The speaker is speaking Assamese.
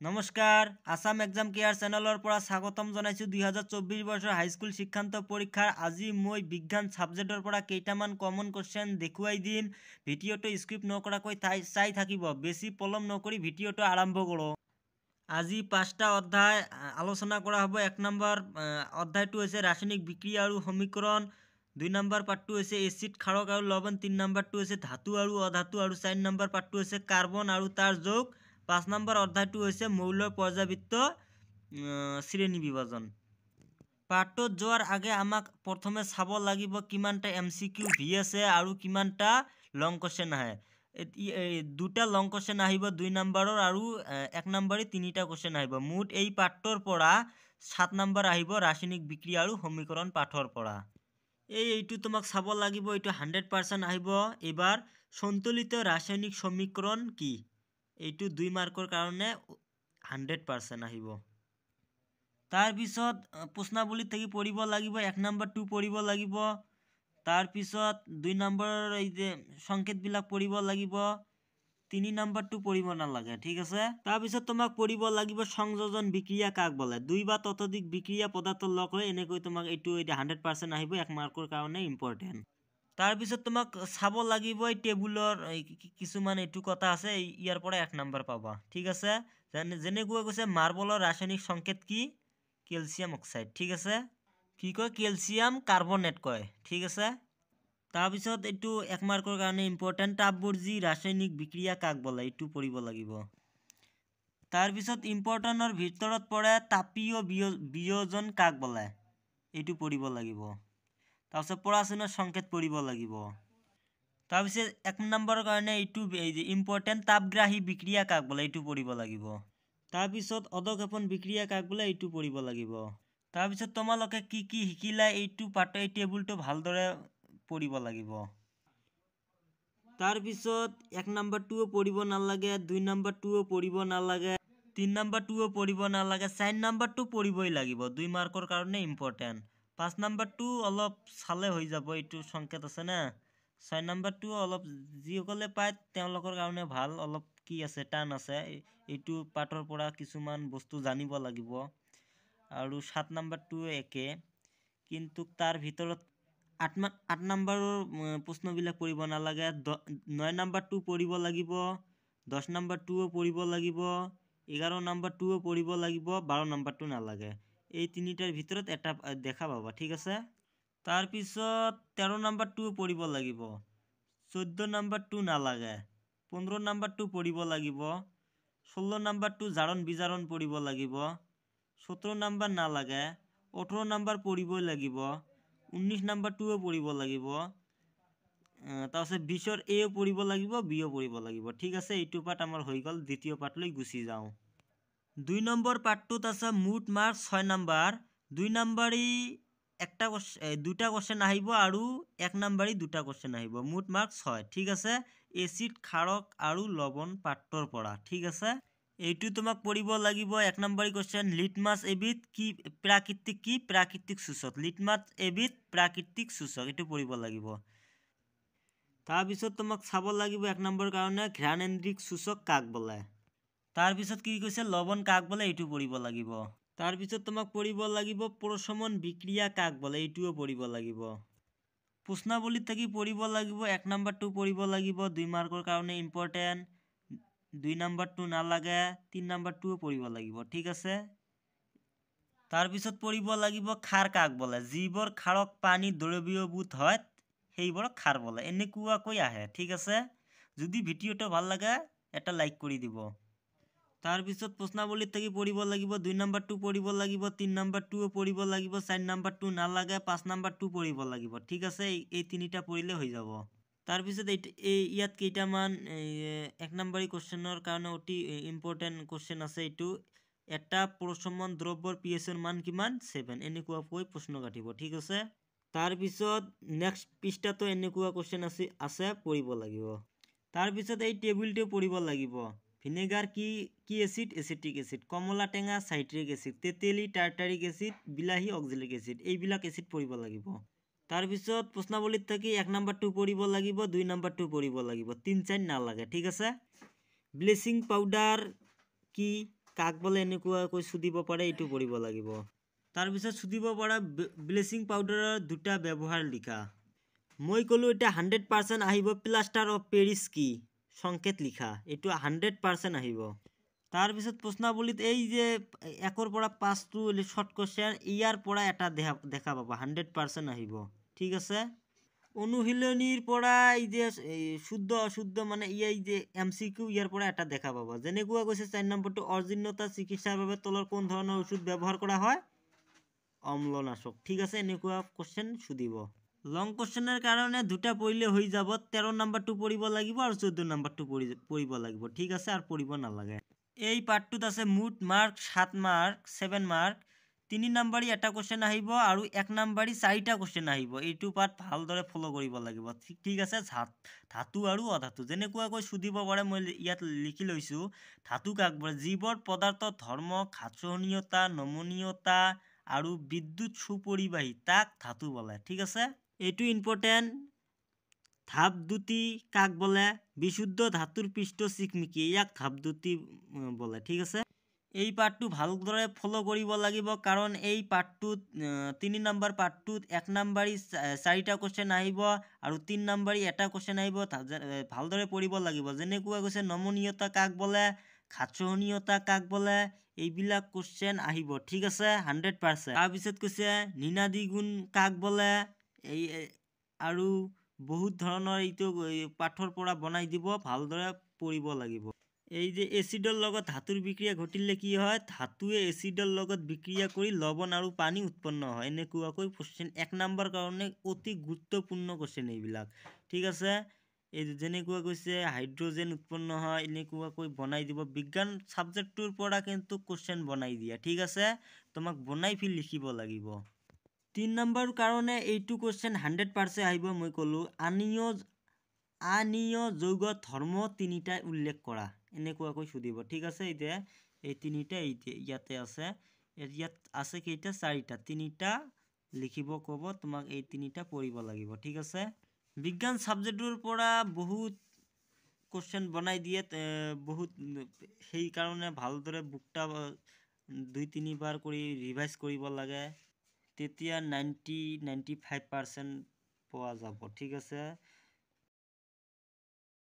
নমস্কাৰ আসাম এক্সাম কেয়াৰ চেনেলৰ পৰা স্বাগতম জনাইছোঁ 2024 বৰ্ষৰ হাইস্কুল শিক্ষান্ত পৰীক্ষাৰ আজি মই বিজ্ঞান সাবজেক্টৰ পৰা কেইটামান কমন কোশ্চেন দেখুৱাই দিম ভিডিঅ'টো স্কিপ নকৰাকৈ চাই থাকিব বেছি পলম নকৰি ভিডিঅ'টো আৰম্ভ কৰোঁ আজি পাঁচটা অধ্যায় আলোচনা কৰা হ'ব এক নম্বৰ অধ্যায়টো হৈছে ৰাসায়নিক বিক্ৰিয়া আৰু সমীকৰণ দুই নম্বৰ পাঠটো হৈছে এচিড ক্ষাৰক আৰু লৱণ তিন নম্বৰটো হৈছে ধাতু আৰু অধাতু আৰু চাৰি নম্বৰ পাঠটো হৈছে কাৰ্বন আৰু তাৰ যৌগ পাঁচ নম্বৰ অধ্যায়টো হৈছে মৌলৰ পৰ্যাবৃত্ত শ্ৰেণী বিভাজন পাঠটোত যোৱাৰ আগে আমাক প্ৰথমে চাব লাগিব কিমানটা MCQ ভি আছে আৰু কিমানটা লং কোশ্চেন আহে দুটা লং কোশ্চেন আহিব দুই নম্বৰৰ আৰু এক নম্বৰী তিনিটা কোশ্চেন আহিব মুঠ এই পাঠটোৰ পৰা 7 নম্বৰ আহিব ৰাসায়নিক বিক্ৰিয়া আৰু সমীকৰণ পাঠৰ পৰা এইটো তোমাক চাব লাগিব এইটো 100% আহিব এবাৰ সন্তুলিত ৰাসায়নিক সমীকৰণ কি এইটো 2 মাৰ্কৰ কাৰণে 100% আহিব তাৰ পিছত প্ৰশ্নাৱলীত থাকি পঢ়িব লাগিব এক নম্বৰটো পঢ়িব লাগিব তাৰ পিছত দুই নম্বৰৰ এই যে সংকেতবিলাক পঢ়িব লাগিব তিনি নম্বৰটো পঢ়িব নালাগে ঠিক আছে তাৰ পিছত তোমাক পঢ়িব লাগিব সংযোজন বিক্ৰিয়া কাক বোলে দুই বা ততোধিক বিক্ৰিয়া পদাৰ্থ লগ হৈ এনেকৈ তোমাক এইটো 100% আহিব এক মাৰ্কৰ কাৰণে ইম্পৰ্টেন্ট তাৰ পিছত তোমাক চাব লাগিব এই টেবুলৰ কিছুমান এইটো কথা আছে ইয়াৰ পৰা এক নম্বৰ পাবা ঠিক আছে যেনেকৈ কৈছে মাৰ্বলৰ ৰাসায়নিক সংকেত কি কেলছিয়াম অক্সাইড ঠিক আছে কি কয় কেলছিয়াম কাৰ্বনেট কয় ঠিক আছে তাৰ পিছত এইটো এক মাৰ্কৰ কাৰণে ইম্পৰ্টেন্ট তাপবৰ্জি ৰাসায়নিক বিক্ৰিয়া কাক বোলে এইটো পঢ়িব লাগিব তাৰ পিছত ইম্পৰ্টেন্টৰ ভিতৰত পৰে তাপীয় বিয়োজন কাক বোলে এইটো পঢ়িব লাগিব তাৰপিছত পৰাচীনৰ সংকেত পঢ়িব লাগিব তাৰপিছত এক নম্বৰৰ কাৰণে এইটো ইম্পৰ্টেন্ট তাপগ্ৰাহী বিক্ৰিয়া কাক বোলে এইটো পঢ়িব লাগিব তাৰপিছত অধক্ষেপণ বিক্ৰিয়া কাক বোলে এইটো পঢ়িব লাগিব তাৰপিছত তোমালোকে কি কি শিকিলা এইটো পাঠ এই টেবুলটো ভালদৰে পঢ়িব লাগিব তাৰপিছত এক নম্বৰটোও পঢ়িব নালাগে দুই নম্বৰটোও পঢ়িব নালাগে তিন নম্বৰটোও পঢ়িব নালাগে চাৰি নম্বৰটো পঢ়িবই লাগিব 2 মাৰ্কৰ কাৰণে ইম্পৰ্টেন্ট 5 নম্বৰটো অলপ চালে হৈ যাব এইটো সংকেত আছে না 6 নম্বৰটো অলপ যিসকলে পায় তেওঁলোকৰ কাৰণে ভাল অলপ কি আছে টান আছে এইটো পাঠৰ পৰা কিছুমান বস্তু জানিব লাগিব আৰু 7 নম্বৰটো একে কিন্তু তাৰ ভিতৰত 8 নম্বৰৰ প্ৰশ্নবিলাক পঢ়িব নালাগে 9 নম্বৰটো পঢ়িব লাগিব 10 নম্বৰটোও পঢ়িব লাগিব 11 নম্বৰটোও পঢ়িব লাগিব 12 নম্বৰটো নালাগে এই তিনিটাৰ ভিতৰত এটা দেখা পাবা ঠিক আছে তাৰ পিছত 13 নম্বৰটো পঢ়িব লাগিব 14 নম্বৰটো নালাগে 15 নম্বৰটো পঢ়িব লাগিব 16 নম্বৰটো জাৰণ বিজাৰণ পঢ়িব লাগিব 17 নম্বৰ নালাগে 18 নম্বৰ পঢ়িবই লাগিব 19 নম্বৰটোও পঢ়িব লাগিব তাৰপিছত 20ৰ এও পঢ়িব লাগিব বিও পঢ়িব লাগিব ঠিক আছে এইটো পাঠ আমাৰ হৈ গ'ল দ্বিতীয় পাঠলৈ গুচি যাওঁ 2 নম্বৰ পাঠটোত আছে মুঠ মাৰ্ক 6 নম্বৰ 2 নম্বৰী দুটা কোশ্চেন আহিব আৰু এক নম্বৰী দুটা কোশ্চেন আহিব মুঠ মাৰ্ক 6 ঠিক আছে এচিড ক্ষাৰক আৰু লৱণ পাঠটোৰ পৰা ঠিক আছে এইটো তোমাক পঢ়িব লাগিব এক নম্বৰী কোশ্চেন লিটমাছ এবিধ কি প্ৰাকৃতিক সূচক লিটমাছ এবিধ প্ৰাকৃতিক সূচক এইটো পঢ়িব লাগিব তাৰপিছত তোমাক চাব লাগিব এক নম্বৰ কাৰণে ঘ্ৰাণেন্দ্ৰিক সূচক কাক বোলে তাৰপিছত কি কৈছে লৱণ কাক বোলে এইটো পঢ়িব লাগিব তাৰপিছত তোমাক পঢ়িব লাগিব প্ৰশমন বিক্ৰিয়া কাক বোলে এইটোও পঢ়িব লাগিব প্ৰশ্নাৱলীত থাকি পঢ়িব লাগিব এক নম্বৰটো পঢ়িব লাগিব 2 মাৰ্কৰ কাৰণে ইম্পৰ্টেন্ট 2 নম্বৰটো নালাগে 3 নম্বৰটোও পঢ়িব লাগিব ঠিক আছে তাৰপিছত পঢ়িব লাগিব ক্ষাৰ কাক বোলে যিবোৰ ক্ষাৰক পানী দ্ৰৱীভূত হয় সেইবোৰক ক্ষাৰ বোলে এনেকুৱাকৈ আহে ঠিক আছে যদি ভিডিঅ'টো ভাল লাগে এটা লাইক কৰি দিব তাৰপিছত প্ৰশ্নাৱলীত থাকি পঢ়িব লাগিব 2 নম্বৰটো পঢ়িব লাগিব 3 নম্বৰটোও পঢ়িব লাগিব 4 নম্বৰটো নালাগে 5 নম্বৰটো পঢ়িব লাগিব ঠিক আছে এই তিনিটা পঢ়িলে হৈ যাব তাৰপিছত ইয়াত কেইটামান এক নম্বৰী কোশ্চেনৰ কাৰণে অতি ইম্পৰ্টেন্ট কোশ্চেন আছে এইটো এটা প্ৰশমন দ্ৰব্যৰ pHৰ মান কিমান 7 এনেকুৱাকৈ প্ৰশ্ন কাটিব ঠিক আছে তাৰপিছত নেক্সট পৃষ্ঠাটো এনেকুৱা কোশ্চেন আছে পঢ়িব লাগিব তাৰপিছত এই টেবুলটো পঢ়িব লাগিব ভিনেগাৰ কি এচিড এচিটিক এচিড কমলা টেঙা সাইট্ৰিক এচিড তেতেলী টাৰ্টাৰিক এচিড বিলাহী অক্সালিক এচিড এইবিলাক এচিড পঢ়িব লাগিব তাৰপিছত প্ৰশ্নাৱলীত থাকি এক নম্বৰটো পঢ়িব লাগিব 2 নম্বৰটো পঢ়িব লাগিব 3 4 নালাগে ঠিক আছে ব্লিচিং পাউডাৰ কি কাক বলে এনেকুৱাকৈ চুদিব পাৰে এইটো পঢ়িব লাগিব। তাৰপিছত চুদিব পৰা ব্লিচিং পাউডাৰৰ দুটা ব্যৱহাৰ লিখা। মই ক'লো এটা 100% আহিব প্লাষ্টাৰ অফ পেৰিছ কি সংকেত লিখা, এইটো 100% আহিব। তাৰপিছত প্ৰশ্নাৱলীত এই যে 1 পৰা 5টো শৰ্ট কুৱেশ্যন, ইয়াৰ পৰা এটা দেখা পাবা 100% আহিব। ঠিক আছে। অনুশীলনীৰ পৰা এই যে শুদ্ধ অশুদ্ধ মানে এই যে MCQ ইয়াৰ পৰা এটা দেখা পাবা। যেনেকুৱা কৈছে 4 নম্বৰটো অজীৰ্ণতা চিকিৎসাৰ বাবে তলৰ কোন ধৰণৰ ঔষধ ব্যৱহাৰ কৰা হয়? অম্লনাশক। ঠিক আছে, এনেকুৱা কোৱেশ্যন সুধিব। লং কোৱেশ্যনৰ কাৰণে দুটা পঢ়িলে হৈ যাব। 13 নম্বৰটো পঢ়িব লাগিব আৰু 14 নম্বৰটো পঢ়িব লাগিব। ঠিক আছে, আৰু পঢ়িব নালাগে। এই পাৰ্টটোত আছে মুঠ মাৰ্ক 7 মাৰ্ক 7 মাৰ্ক। 3 নম্বৰী এটা কোৱেশ্যন আহিব আৰু 1 নম্বৰী 4টা কোৱেশ্যন আহিব। এইটো পাৰ্ট ভালদৰে ফ'ল' কৰিব লাগিব। ঠিক আছে। ধাতু আৰু অধাতু যেনেকুৱাকৈ সুধিব পাৰে, মই ইয়াত লিখি লৈছোঁ। ধাতু কাক বোলে? যিবোৰ পদাৰ্থৰ ধৰ্ম ঘাৰ্ষণীয়তা, নমনীয়তা আৰু বিদ্যুৎ সুপৰিবাহী তাক ধাতু বোলে। ঠিক আছে, এইটো ইম্পৰ্টেণ্ট। ধাপদ্যুতি কাক বোলে? বিশুদ্ধ ধাতুৰ পৃষ্ঠ চিকমিকি, ইয়াক ধাপদ্যুতি বোলে। ঠিক আছে, এই পাৰ্টটো ভালদৰে ফ'ল' কৰিব লাগিব, কাৰণ এই পাৰ্টটোত 3 নম্বৰ পাৰ্টটোত 1 নম্বৰী 4টা কুৱেশ্যন আহিব আৰু 3 নম্বৰী এটা কুৱেশ্যন আহিব। ভালদৰে পঢ়িব লাগিব। যেনেকুৱা কৈছে নমনীয়তা কাক বোলে, ঘাৰ্ষণীয়তা কাক বোলে, এইবিলাক কুৱেশ্যন আহিব। ঠিক আছে, 100%। তাৰপিছত কৈছে নিনাদী গুণ কাক বোলে, আৰু বহুত ধৰণৰ এইটো পাঠৰ পৰা বনাই দিব, ভালদৰে পঢ়িব লাগিব। এই যে এচিডৰ লগত ধাতুৰ বিক্ৰিয়া ঘটিলে কি হয়? ধাতুৱে এচিডৰ লগত বিক্ৰিয়া কৰি লৱণ আৰু পানী উৎপন্ন হয়। এনেকুৱাকৈ কুৱেশ্যন 1 নম্বৰ কাৰণে অতি গুৰুত্বপূৰ্ণ কুৱেশ্যন এইবিলাক। ঠিক আছে, এই যেনেকুৱা কৈছে হাইড্ৰজেন উৎপন্ন হয়, এনেকুৱাকৈ বনাই দিব। বিজ্ঞান ছাবজেক্টটোৰ পৰা কিন্তু কুৱেশ্যন বনাই দিয়ে। ঠিক আছে, তোমাক বনাই ফিল লিখিব লাগিব। 3 নম্বৰ কাৰণে এইটো কুৱেশ্যন 100% আহিব। মই ক'লো আনীয় যৌগৰ ধৰ্ম 3টা উল্লেখ কৰা, এনেকুৱাকৈ সুধিব। ঠিক আছে, এতিয়া এই 3টা ইয়াতে আছে। ইয়াত আছে কেইটা? 4টা। 3টা লিখিব ক'ব, তোমাক এই 3টা পঢ়িব লাগিব। ঠিক আছে, বিজ্ঞান ছাবজেক্টৰ পৰা বহুত কুৱেশ্যন বনাই দিয়ে, সেইকাৰণে ভালদৰে বুকটা 2-3 বাৰ কৰি ৰিভাইজ কৰিব লাগে, তেতিয়া 90-95% পোৱা যাব। ঠিক আছে,